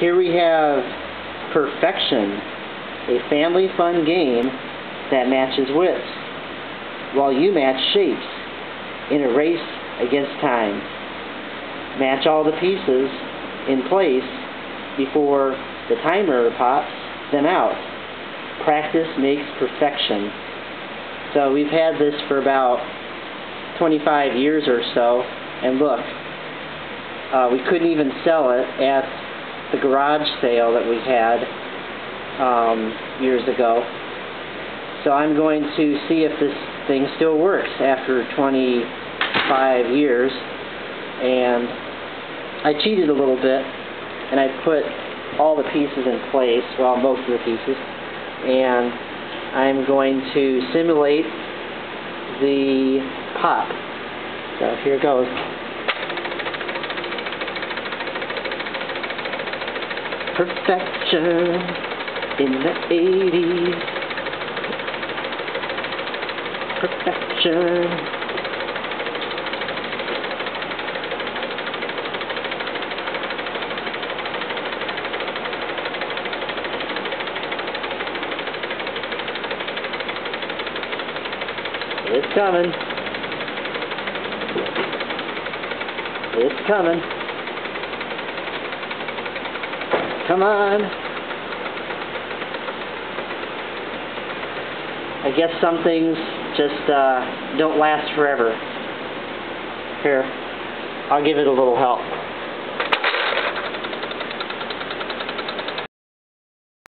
Here we have Perfection, a family fun game that matches wits, while you match shapes in a race against time. Match all the pieces in place before the timer pops them out. Practice makes perfection. So we've had this for about 25 years or so, and look, we couldn't even sell it at the garage sale that we had years ago. So I'm going to see if this thing still works after 25 years. And I cheated a little bit, and I put all the pieces in place, well, most of the pieces, and I'm going to simulate the pop. So here goes. Perfection in the 80s. Perfection. It's coming. It's coming. Come on. I guess some things just don't last forever. Here, I'll give it a little help.